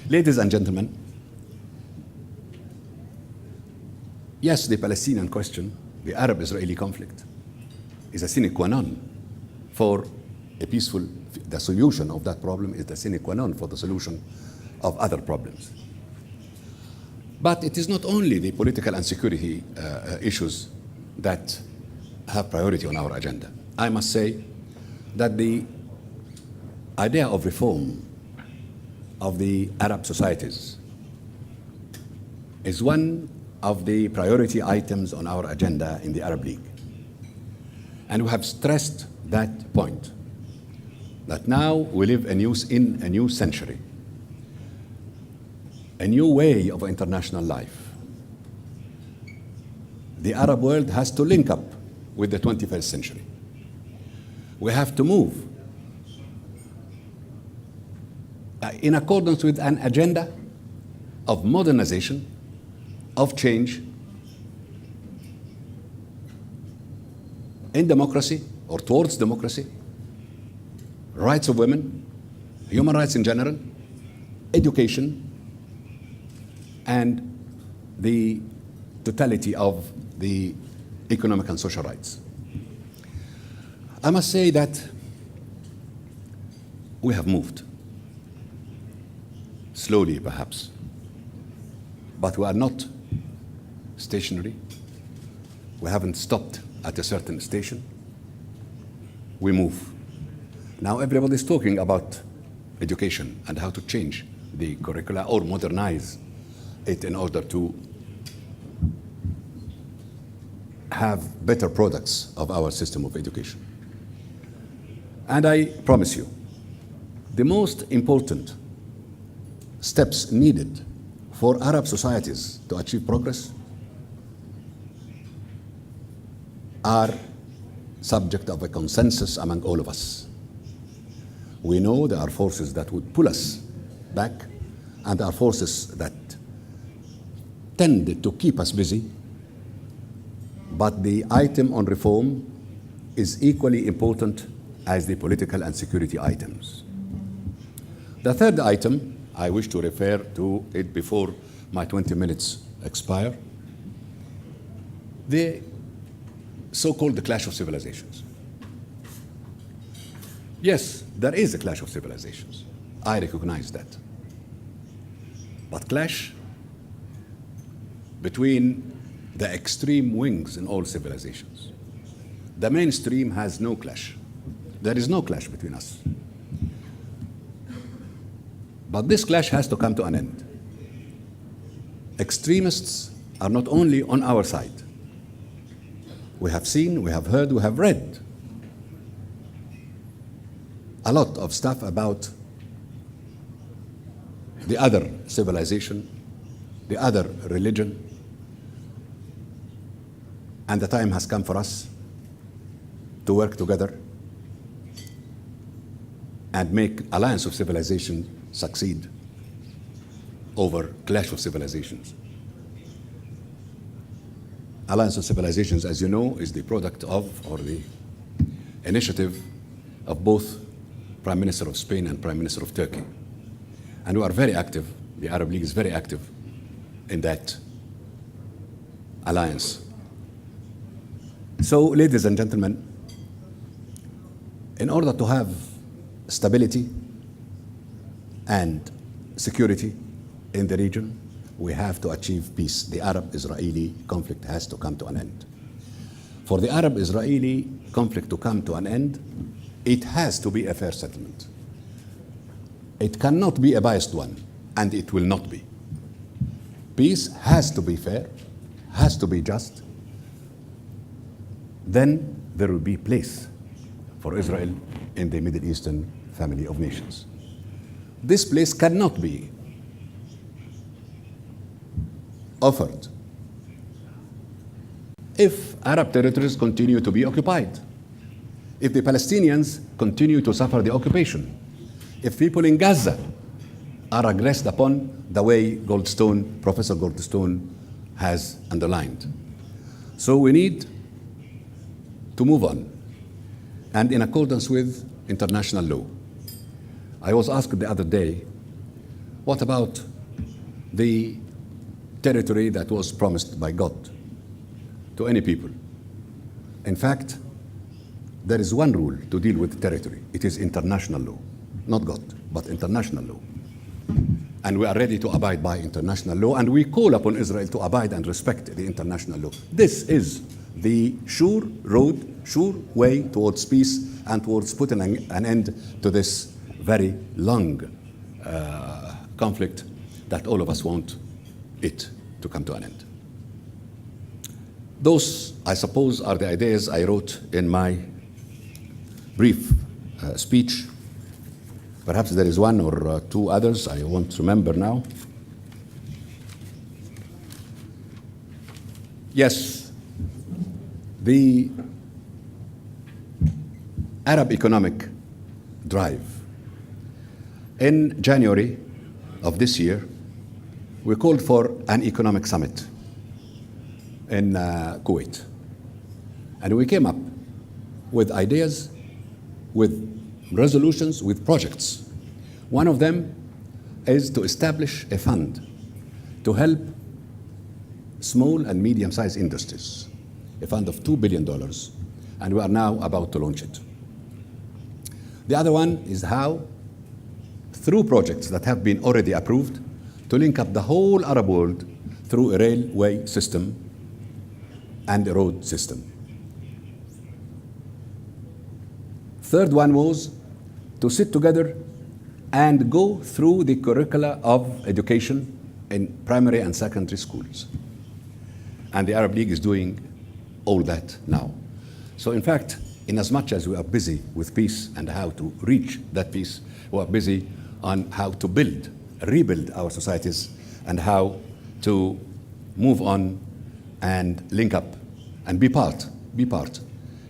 Ladies and gentlemen, yes, the Palestinian question, the Arab-Israeli conflict, is a sine qua non for a peaceful, the solution of that problem is the sine qua non for the solution of other problems. But it is not only the political and security issues that have priority on our agenda. I must say that the idea of reform of the Arab societies is one of the priority items on our agenda in the Arab League. And we have stressed that point, that now we live in a new century, a new way of international life. The Arab world has to link up with the 21st century. We have to move in accordance with an agenda of modernization, of change, in democracy or towards democracy, rights of women, human rights in general, education, and the totality of the economic and social rights. I must say that we have moved, slowly perhaps, but we are not stationary. We haven't stopped at a certain station. We move. Now everybody's talking about education and how to change the curricula or modernize it in order to have better products of our system of education. And I promise you, the most important steps needed for Arab societies to achieve progress are subject of a consensus among all of us. We know there are forces that would pull us back, and there are forces that tend to keep us busy, but the item on reform is equally important as the political and security items. The third item, I wish to refer to it before my 20 minutes expire, the so-called clash of civilizations. Yes, there is a clash of civilizations. I recognize that. But clash between the extreme wings in all civilizations. The mainstream has no clash. There is no clash between us. But this clash has to come to an end. Extremists are not only on our side. We have seen, we have heard, we have read a lot of stuff about the other civilization, the other religion, and the time has come for us to work together and make alliance of civilization succeed over clash of civilizations. Alliance of Civilizations, as you know, is the product of, or the initiative of both Prime Minister of Spain and Prime Minister of Turkey. And we are very active, the Arab League is very active in that alliance. So, ladies and gentlemen, in order to have stability and security in the region, we have to achieve peace. The Arab-Israeli conflict has to come to an end. For the Arab-Israeli conflict to come to an end, it has to be a fair settlement. It cannot be a biased one, and it will not be. Peace has to be fair, has to be just. Then there will be place for Israel in the Middle Eastern family of nations. This place cannot be offered if Arab territories continue to be occupied, if the Palestinians continue to suffer the occupation, if people in Gaza are aggressed upon the way Professor Goldstone has underlined. So we need to move on, and in accordance with international law. I was asked the other day, What about the territory that was promised by God to any people? In fact, there is one rule to deal with territory. It is international law, not God, but international law. And we are ready to abide by international law, and we call upon Israel to abide and respect the international law. This is the sure road, sure way towards peace and towards putting an end to this very long conflict that all of us want it to come to an end. Those, I suppose, are the ideas I wrote in my brief speech. Perhaps there is one or two others I won't remember now. Yes, the Arab economic drive. In January of this year, we called for an economic summit in Kuwait. And we came up with ideas, with resolutions, with projects. One of them is to establish a fund to help small and medium-sized industries, a fund of $2 billion, and we are now about to launch it. The other one is how, through projects that have been already approved, to link up the whole Arab world through a railway system and a road system. Third one was to sit together and go through the curricula of education in primary and secondary schools. And the Arab League is doing all that now. So in fact, in as much as we are busy with peace and how to reach that peace, we are busy on how to build, rebuild our societies and how to move on and link up and be part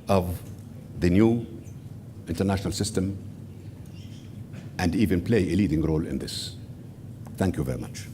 of the new international system and even play a leading role in this. Thank you very much.